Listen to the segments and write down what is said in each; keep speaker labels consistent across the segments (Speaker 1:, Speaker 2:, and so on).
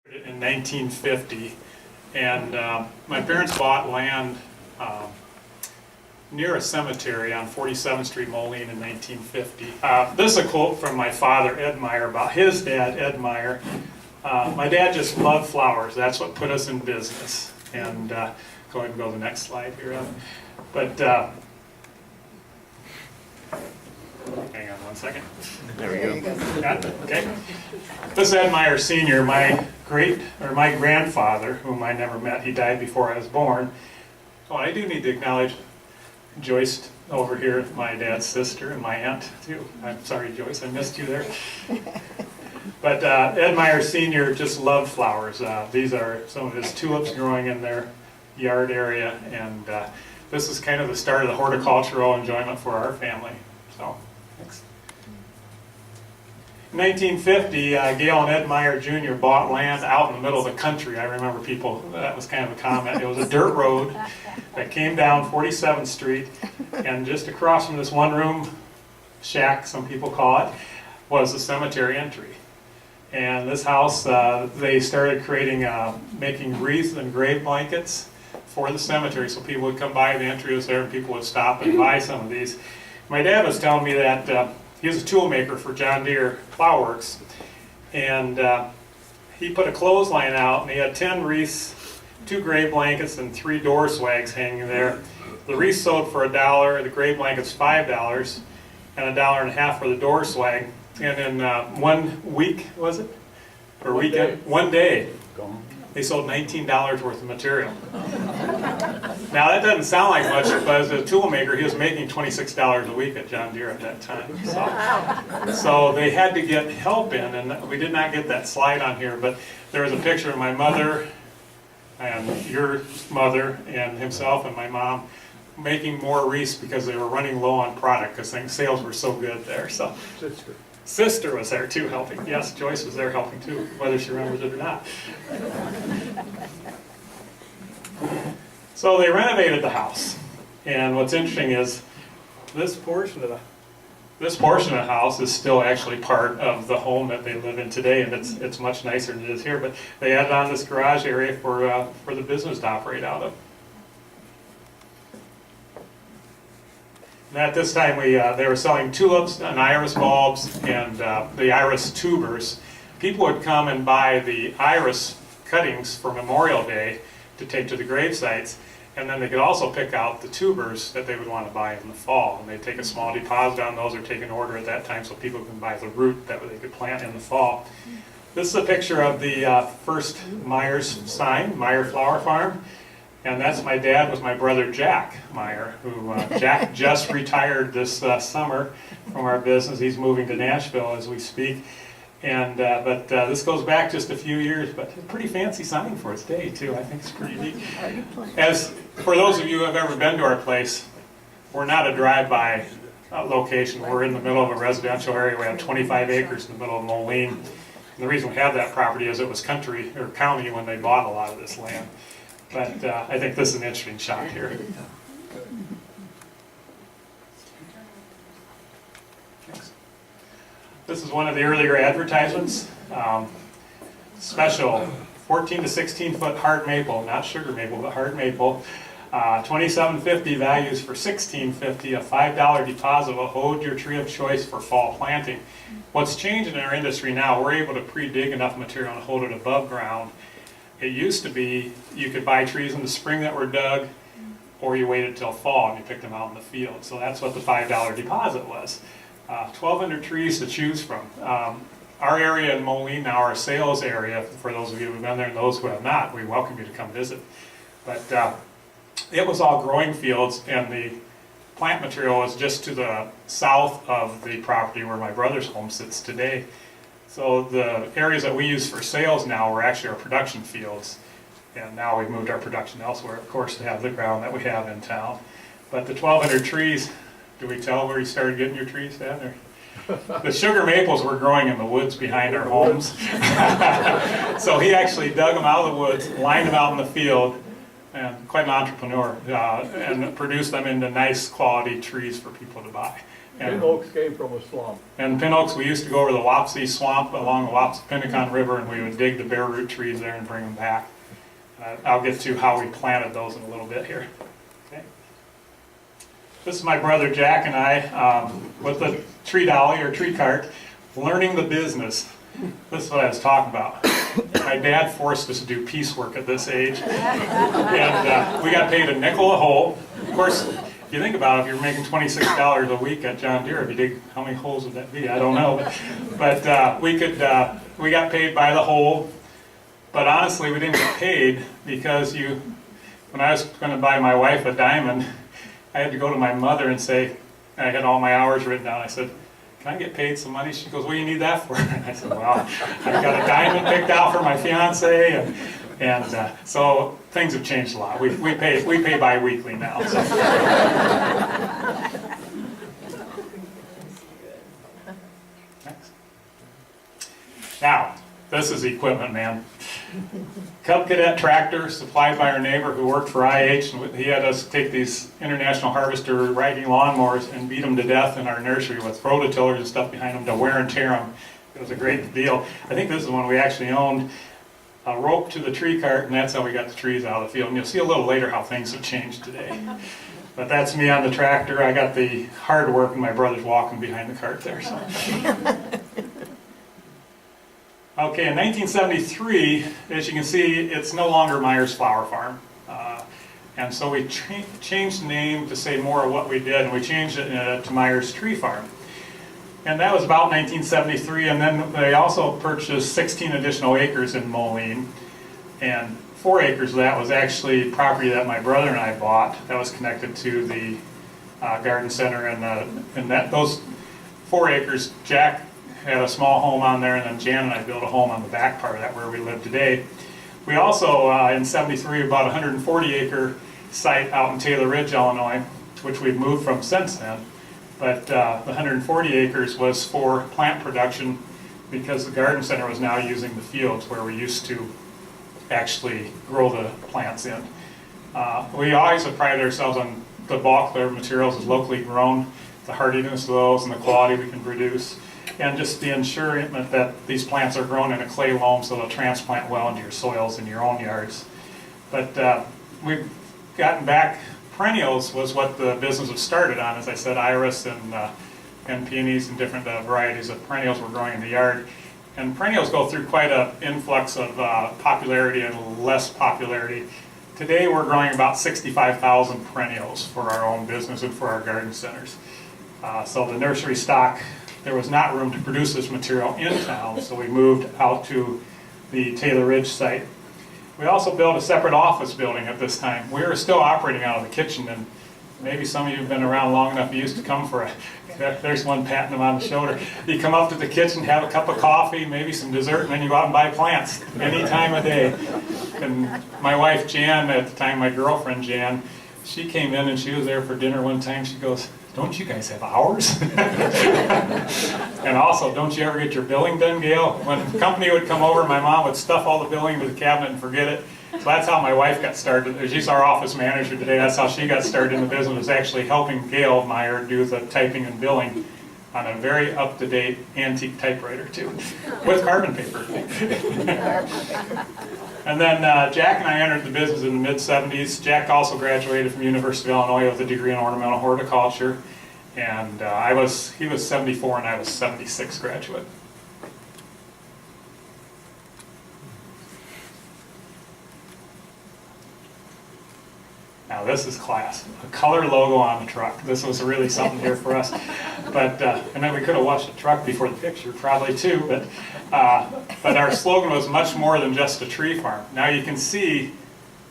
Speaker 1: In 1950, and my parents bought land near a cemetery on 47th Street, Moline in 1950. This is a quote from my father, Ed Meyer, about his dad, Ed Meyer. My dad just loved flowers. That's what put us in business. And go ahead and go to the next slide here. But hang on one second.
Speaker 2: There we go.
Speaker 1: Got it? Okay. This is Ed Meyer Senior, my grandfather, whom I never met. He died before I was born. Oh, I do need to acknowledge Joyce over here, my dad's sister, and my aunt too. I'm sorry, Joyce, I missed you there. But Ed Meyer Senior just loved flowers. These are some of his tulips growing in their yard area, and this is kind of the start of the horticultural enjoyment for our family. So, thanks. In 1950, Gail and Ed Meyer Jr. bought land out in the middle of the country. I remember people, that was kind of a comment. It was a dirt road that came down 47th Street, and just across from this one-room shack, some people call it, was the cemetery entry. And this house, they started creating, making wreaths and grave blankets for the cemetery, so people would come by, the entry was there, and people would stop and buy some of these. My dad was telling me that he was a tool maker for John Deere Plow Works, and he put a clothesline out, and he had 10 wreaths, 2 grave blankets, and 3 door swags hanging there. The wreaths sold for $1, the grave blankets $5, and $1.50 for the door swag. And in 1 week, was it? Or weekend? One day, they sold $19 worth of material. Now that doesn't sound like much, but as a tool maker, he was making $26 a week at John Deere at that time. So they had to get help in, and we did not get that slide on here, but there was a picture of my mother and your mother and himself and my mom making more wreaths because they were running low on product because sales were so good there. So sister was there too helping. Yes, Joyce was there helping too, whether she remembers it or not. So they renovated the house, and what's interesting is this portion of the house is still actually part of the home that they live in today, and it's much nicer than it is here. But they added on this garage area for the business to operate out of. And at this time, they were selling tulips and iris bulbs and the iris tubers. People would come and buy the iris cuttings for Memorial Day to take to the grave sites, and then they could also pick out the tubers that they would want to buy in the fall. And they'd take a small deposit on those or take an order at that time so people can buy the root that they could plant in the fall. This is a picture of the first Meyer's sign, Meyer Flower Farm. And that's my dad with my brother Jack Meyer, who Jack just retired this summer from our business. He's moving to Nashville as we speak. And but this goes back just a few years, but a pretty fancy sign for its day too. I think it's pretty neat. As for those of you who have ever been to our place, we're not a drive-by location. We're in the middle of a residential area. We have 25 acres in the middle of Moline. And the reason we have that property is it was country or county when they bought a lot of this land. But I think this is an interesting shot here. Thanks. This is one of the earlier advertisements. Special 14 to 16 foot hard maple, not sugar maple, but hard maple. $27.50 values for $16.50. A $5 deposit will hold your tree of choice for fall planting. What's changed in our industry now, we're able to pre-dig enough material and hold it above ground. It used to be you could buy trees in the spring that were dug, or you waited till fall and you picked them out in the field. So that's what the $5 deposit was. 1,200 trees to choose from. Our area in Moline now, our sales area, for those of you who have been there and those who have not, we welcome you to come visit. But it was all growing fields, and the plant material was just to the south of the property where my brother's home sits today. So the areas that we use for sales now were actually our production fields, and now we've moved our production elsewhere, of course, to have the ground that we have in town. But the 1,200 trees, do we tell where you started getting your trees, Dad? Or? The sugar maples were growing in the woods behind our homes. So he actually dug them out of the woods, lined them out in the field, and quite an entrepreneur, and produced them into nice quality trees for people to buy.
Speaker 2: Pin oaks came from a swamp.
Speaker 1: And pin oaks, we used to go over the Wapsie Swamp along the Wapsie-Pinnacon River, and we would dig the bare root trees there and bring them back. I'll get to how we planted those in a little bit here. Okay. This is my brother Jack and I with the tree dolly or tree cart, learning the business. This is what I was talking about. My dad forced us to do piecework at this age, and we got paid a nickel a hole. Of course, if you think about it, if you're making $26 a week at John Deere, if you dig, how many holes would that be? I don't know, but we got paid by the hole. But honestly, we didn't get paid because when I was going to buy my wife a diamond, I had to go to my mother and say, I had all my hours written down. I said, can I get paid some money? She goes, what do you need that for? And I said, well, I got a diamond picked out for my fiance, and so things have changed a lot. We pay bi-weekly now. So. Next. Now, this is equipment, man. Cub Cadet tractor supplied by our neighbor who worked for IH, and he had us take these International Harvester riding lawnmowers and beat them to death in our nursery with rototillers and stuff behind them to wear and tear them. It was a great deal. I think this is one we actually owned. A rope to the tree cart, and that's how we got the trees out of the field. And you'll see a little later how things have changed today. But that's me on the tractor. I got the hard work, and my brother's walking behind the cart there. So. Okay, in 1973, as you can see, it's no longer Meyer's Flower Farm. And so we changed the name to say more of what we did, and we changed it to Meyer's Tree Farm. And that was about 1973, and then they also purchased 16 additional acres in Moline. And 4 acres of that was actually property that my brother and I bought that was connected to the garden center. And those 4 acres, Jack had a small home on there, and then Jan and I built a home on the back part of that where we live today. We also, in 73, bought a 140-acre site out in Taylor Ridge, Illinois, which we've moved from since then. But the 140 acres was for plant production because the garden center was now using the fields where we used to actually grow the plants in. We always have prided ourselves on the bulk of our materials is locally grown, the hardiness of those and the quality we can produce, and just the ensuring that these plants are grown in a clay loam so they'll transplant well into your soils in your own yards. But we've gotten back. Perennials was what the business was started on. As I said, iris and peonies and different varieties of perennials were growing in the yard. And perennials go through quite an influx of popularity and less popularity. Today we're growing about 65,000 perennials for our own business and for our garden centers. So the nursery stock, there was not room to produce this material in town, so we moved out to the Taylor Ridge site. We also built a separate office building at this time. We were still operating out of the kitchen, and maybe some of you have been around long enough, you used to come for there's one patting him on the shoulder. You come up to the kitchen, have a cup of coffee, maybe some dessert, and then you go out and buy plants any time of day. And my wife Jan, at the time my girlfriend Jan, she came in and she was there for dinner one time. She goes, don't you guys have hours? And also, don't you ever get your billing done, Gail? When the company would come over, my mom would stuff all the billing into the cabinet and forget it. So that's how my wife got started. She's our office manager today. That's how she got started in the business, was actually helping Gail Meyer do the typing and billing on a very up-to-date antique typewriter, too, with carbon paper. And then Jack and I entered the business in the mid-70s. Jack also graduated from University of Illinois with a degree in ornamental horticulture. And he was 74 and I was 76 graduate. Now this is class. A color logo on the truck. This was really something here for us. But and then we could have watched the truck before the picture, probably too. But our slogan was much more than just a tree farm. Now you can see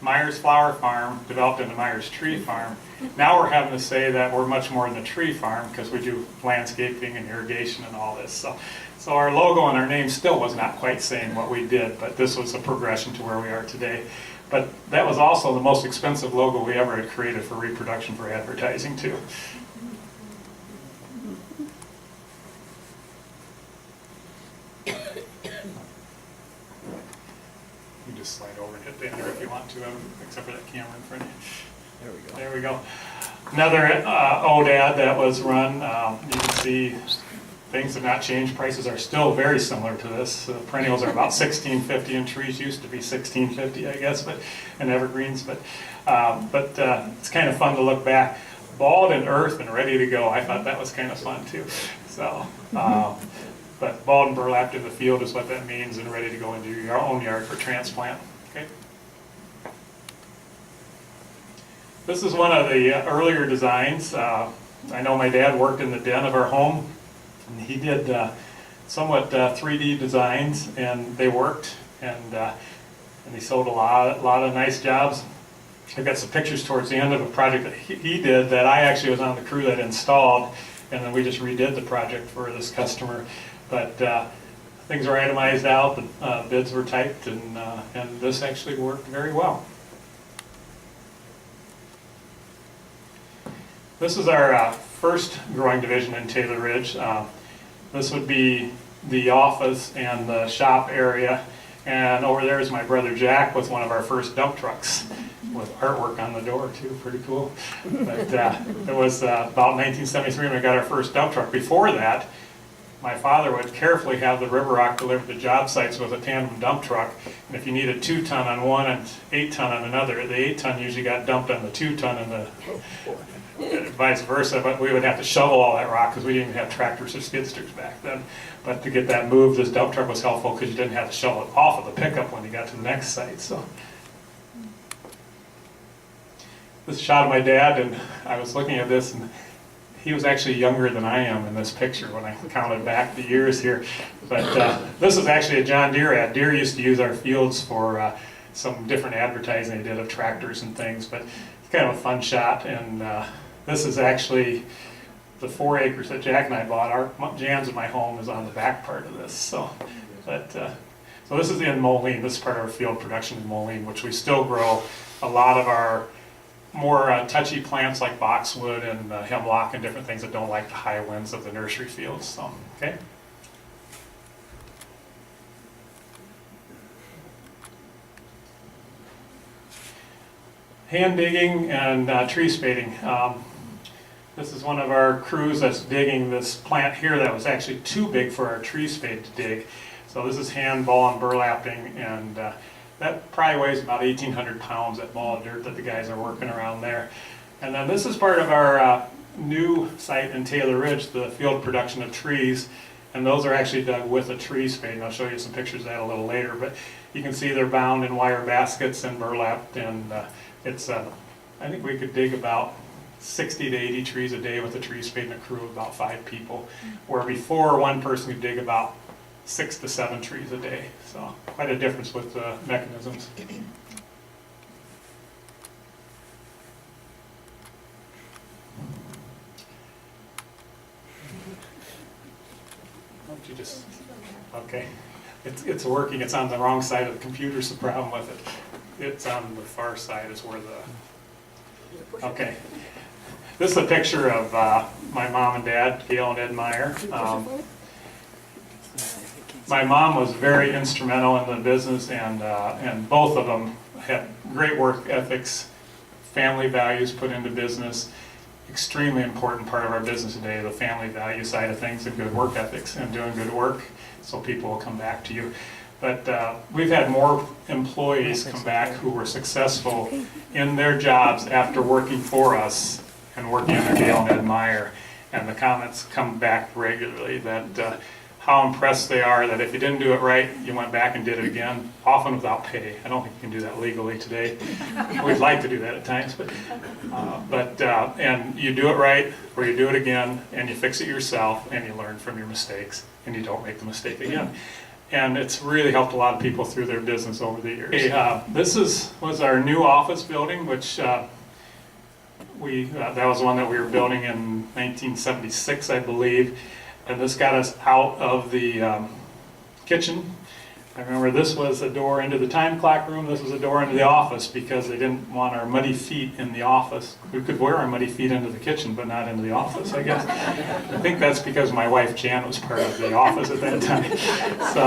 Speaker 1: Meyer's Flower Farm developed into Meyer's Tree Farm. Now we're having to say that we're much more than a tree farm because we do landscaping and irrigation and all this. So our logo and our name still was not quite saying what we did, but this was a progression to where we are today. But that was also the most expensive logo we ever had created for reproduction for advertising too. You just slide over and hit the enter if you want to, except for that camera in front of you.
Speaker 2: There we go.
Speaker 1: There we go. Another ODAD that was run, you can see things have not changed. Prices are still very similar to this. Perennials are about $16.50 and trees used to be $16.50, I guess, but and evergreens. But it's kind of fun to look back. Balled and earth and ready to go. I thought that was kind of fun too. So, but balled and burlapped in the field is what that means, and ready to go into your own yard for transplant. Okay. This is one of the earlier designs. I know my dad worked in the den of our home, and he did somewhat 3D designs, and they worked, and he sold a lot of nice jobs. I've got some pictures towards the end of a project that he did that I actually was on the crew that installed, and then we just redid the project for this customer. But things were itemized out, the bids were typed, and this actually worked very well. This is our first growing division in Taylor Ridge. This would be the office and the shop area, and over there is my brother Jack with one of our first dump trucks with artwork on the door too, pretty cool. But it was about 1973 when we got our first dump truck. Before that, my father would carefully have the river rock delivered to job sites with a tandem dump truck, and if you needed 2-ton on one and 8-ton on another, the 8-ton usually got dumped on the 2-ton and the vice versa, but we would have to shovel all that rock because we didn't even have tractors or skid steers back then. But to get that moved, this dump truck was helpful because you didn't have to shovel it off of the pickup when you got to the next site. So this is a shot of my dad, and I was looking at this, and he was actually younger than I am in this picture when I counted back the years here. But this is actually a John Deere ad. Deere used to use our fields for some different advertising they did of tractors and things, but it's kind of a fun shot. And this is actually the 4 acres that Jack and I bought. Jan's in my home is on the back part of this. So, so this is in Moline. This is part of our field production in Moline, which we still grow a lot of our more touchy plants like boxwood and hemlock and different things that don't like the high winds of the nursery fields. So, okay. Hand digging and tree spading. This is one of our crews that's digging this plant here that was actually too big for our tree spade to dig. So this is hand ball and burlapping, and that probably weighs about 1,800 pounds, that ball of dirt that the guys are working around there. And then this is part of our new site in Taylor Ridge, the field production of trees. And those are actually dug with a tree spade, and I'll show you some pictures of that a little later. But you can see they're bound in wire baskets and burlapped, and it's, I think we could dig about 60 to 80 trees a day with a tree spade and a crew of about 5 people, where before one person could dig about 6 to 7 trees a day. So quite a difference with the mechanisms. Why don't you just, okay. It's working. It's on the wrong side of the computer, is the problem with it. It's on the far side is where the, okay. This is a picture of my mom and dad, Gail and Ed Meyer. My mom was very instrumental in the business, and both of them had great work ethics, family values put into business. Extremely important part of our business today, the family value side of things, and good work ethics and doing good work, so people will come back to you. But we've had more employees come back who were successful in their jobs after working for us and working under Gail and Ed Meyer. And the comments come back regularly that how impressed they are that if you didn't do it right, you went back and did it again, often without pay. I don't think you can do that legally today. We'd like to do that at times, but and you do it right, or you do it again, and you fix it yourself, and you learn from your mistakes, and you don't make the mistake again. And it's really helped a lot of people through their business over the years. Okay, this was our new office building, which that was one that we were building in 1976, I believe. And this got us out of the kitchen. I remember this was a door into the time clock room. This was a door into the office because they didn't want our muddy feet in the office. We could wear our muddy feet into the kitchen, but not into the office, I guess. I think that's because my wife Jan was part of the office at that time. So.